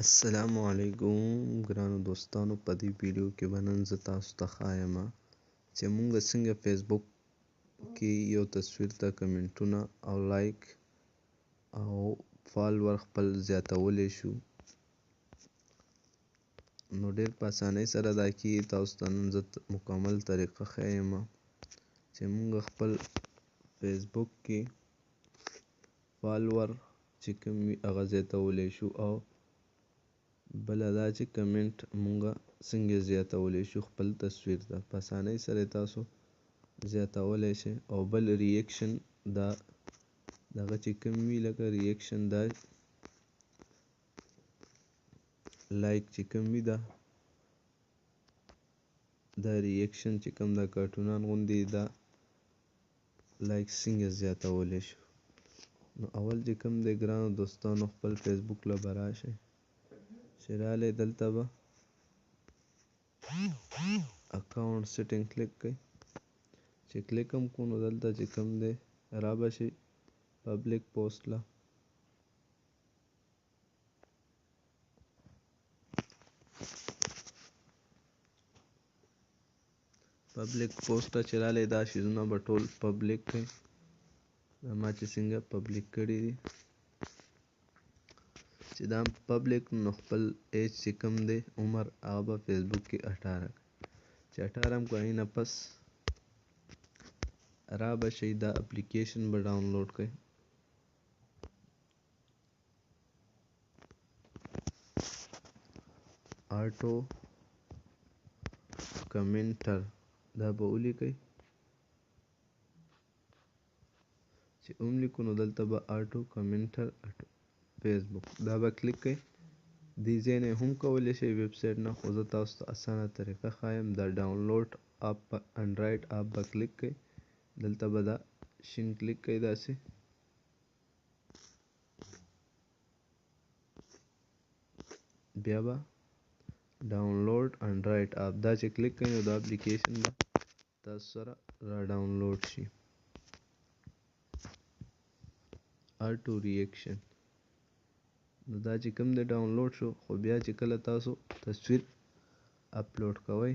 السلام علیکم ګرانو دوستانو. په دې ویډیو کې به نن زه تاسو ته ښایم چې موږ څنګه فیسبوک کې یو تصویر ته کمنټونه او لایک او فالوور خپل زیاتولی شو. نو ډیر په اسانۍ سره دا کیږي. تاسو ته نن زه مکمل طریقه ښایم چې موږ خپل فیسبوک کې فالوور چې کوم وي هغه زیاتولی شو، او بله دا چې کمنټ مونږه څنګه زیاتولی شو خپل تصویر ته. په اسانۍ سره تاسو زیاتولی شئ. او بل ریاکشن دا دغه چې کوم وي لکه ریاکشن دا لایک چې کوم وي دا ریاکشن چې کوم دا کارټونان غوندې دا لایک څنګه زیاتولی شو. نو اول چې کوم دی ګرانو دوستانو خپل فیسبوک له به راشئ، چې رالی دلته به اکاونټ سیټینګ کلیک کړئ. چې کلیک هم کړو نو دلته چې کوم دی را به شئ پبلیک پوسټ له. پبلیک پوسټ ته چې رالی دا شیزونه به ټول پبلیک کړئ. دا ما چې څنګه پبلیک کړي دي چې دا پبلیک نو خپل ایج چې کوم دی عمر هغه به فیسبوک کې 18 چې 18 هم کړئ نه پس را به شئ دا اپلیکیشن به ډاونلوډ کړئ. آټو کمنټر دا به ولیکئ. چې ولیکو نو دلته به آټو کمنټر فیسبوک دا به کلیک کړئ. دې ځای نه هم کولی شئ ویب سایټ نه، خو زه تاسو ته اسانه طریقه ښایم. دا ډاونلوډ اپ په انډرایډ اپ به کلیک کړئ. دلته به دا شین کلیک کړئ داسې. بیا به ډاونلوډ انډرایډ اپ دا چې کلیک کړئ نو دا اپلیکیشن به تاسو سره را ډاونلوډ شي. آټو ریاکشن نو دا چې کوم دی ډاونلوډ شو. خو بیا چې کله تاسو تصویر اپلوډ کوئ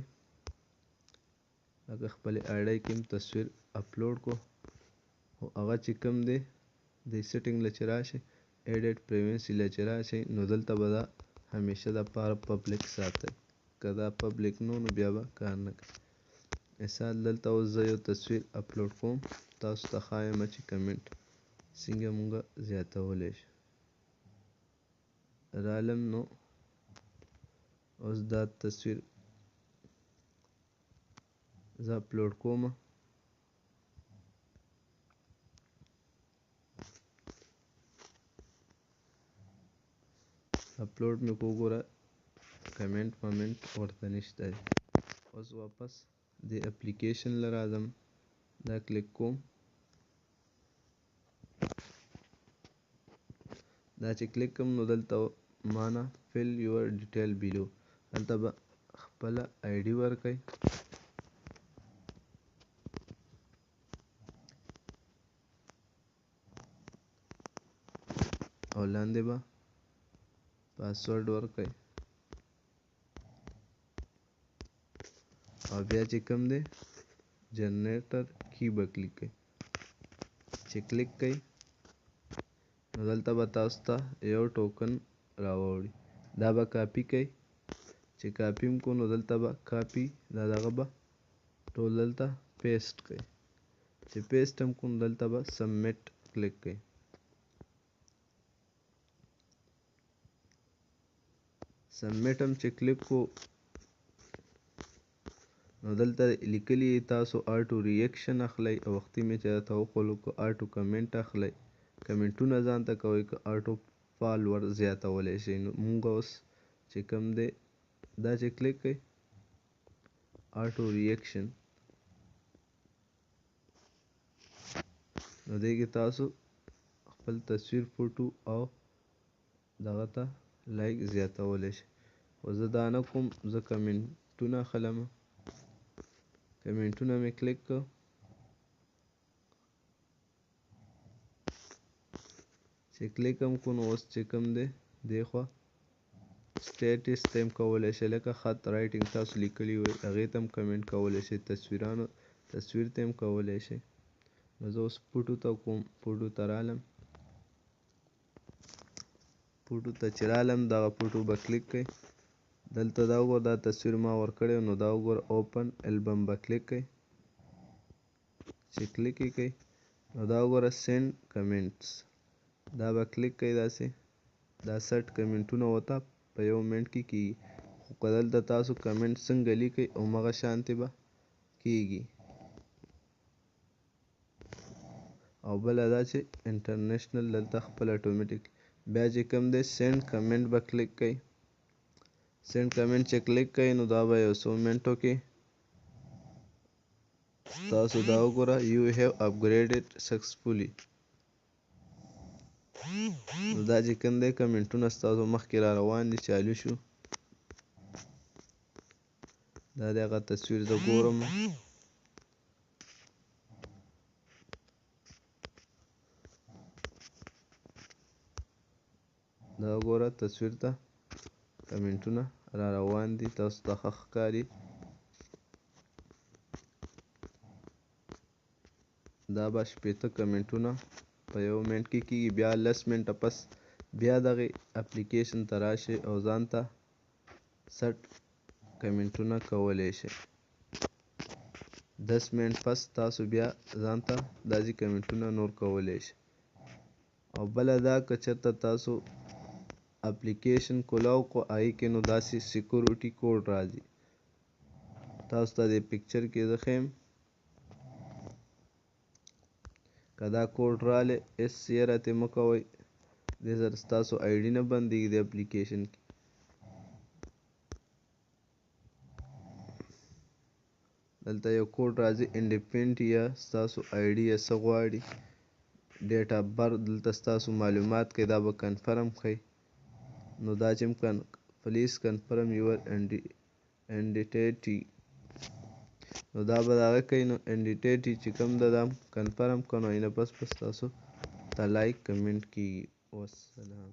لکه خپلې آی ډي کې هم تصویر اپلوډ کو، خو هغه چې کوم دی د سیټینګ له چې راشئ ایډیټ پریوینسي له چې راشئ نو دلته به دا همیشه دپاره پبلیک ساتئ. که دا پبلیک نو نو بیا به کار نه کوي. مثال دلته اوس زه یو تصویر اپلوډ کوم، تاسو ته ښایم چې کمنټ څنګه مونږه زیاتولی شو. رالم نو اوس دا تصویر زه اپلوډ کوم. اپلوډ مې کو، ګوره کمنټ ومنټ ورته نشته دی. اوس واپس د اپلیکیشن له راځم، دا کلیک کوم. دا چې کلیک کوم نو دلته مانا فل یور ډیټیل بیلو، دلته به خپله آی ډي ورکئ. او لاندې به پاسورډ ورکئ. او بیا چې کوم دی جنریټر کی به کلیک کړئ. چې کلیک کړئ نو دلته به تاسو ته یو ټوکن راوړي. دا به کاپي کړئ. چې کاپي هم کړو نو دلته به کاپي دا دغه به ټول دلته پیسټ کړئ. چې پیسټ هم کړو نو دلته به سبمیټ کلیک کړئ. سبمیټ هم چې کلیک کړو نو دلته لیکلي تاسو آټو ریاکشن اخلئ، او وختي مې چې درته وښولو که آټو کمنټ اخلئ. کمنټونه ځان ته کوئ که آټو فالوور زیاتولی شئ. نو مونږ اوس چې کوم دی دا چې کلیک کړئ آټو ریاکشن نو دې کې تاسو خپل تصویر فوټو او دغه ته لایک زیاتولی شئ. خو زه دا نه کوم، زه کمنټونه اخلم. کمنټونه مې کلیک کړ. چې کلیک هم کړو نو اوس چې کوم دی دې خوا سټیټس ته هم کولی شئ لکه خط رایټینګ تاسو لیکلی وي هغې ته هم کمنټ کولی شئ تصویر ته هم کولی شئ نو زه اوس فوټو ته کوم فوټو ته رالم فوټو ته چې رالم دغه فوټو به کلیک کړئ دلته دا وګوره دا تصویر ما ورکړی نو دا وګوره اوپن البم به کلیک کړئ چې کلیک یې کړئ نو دا وګوره سینډ کمنټس دا به کلیک کړئ داسې دا سټ کمنټونه ورته په یو منټ کې کیږي خو که دلته تاسو کمنټ څنګه لیکئ همغه شانتې به کیږي او بله دا چې انټرنیشنل دلته خپل اټومیټیک بیا چې کوم دی سینډ کمنټ به کلیک کړئ سینډ کمنټ چې کلیک کړئ نو دا به یو څو منټو کې تاسو دا وګوره یو هیو اپګریډډ سکسسفولي نو دا چې کوم دی کمنټونه ستاسو مخکې را روان دي چالو شو دا د هغه تصویر زه ګورم دا وګوره تصویر ته کمنټونه را روان دي تاسو ته ښه ښکاري دا به شپېته کمنټونه په یو منټ کې کیږي بیا 10 منټه پس بیا دغه اپلیکیشن ته راشئ او ځان ته سټ کمنټونه کولی شئ 10 منټ پس تاسو بیا ځان ته داسې کمنټونه نور کولی شئ او بله دا که چېرته تاسو اپلیکیشن کولاو کو هغې کې نو داسې سیکورټي کوډ راځي تاسو ته د پکچر کې زه ښیم که دا کوډ رالی هېڅ یره ترې مه کوئ دې سره ستاسو آی ډي نه بندېږي د اپلیکیشن کې دلته یو کوډ راځي انډیپینډ یا ستاسو آی ډي یا څه غواړي ډیټ اف برث دلته ستاسو معلومات کوي دا به کنفرم کړئ نو دا چې پلیز کنفرم یور انډیټیټي نو دا به دغه کوي نو انډیټیټي چې کوم ده دا کنفرم کړه نو اینه پس تاسو ته لایک کمنټ کیږي والسلام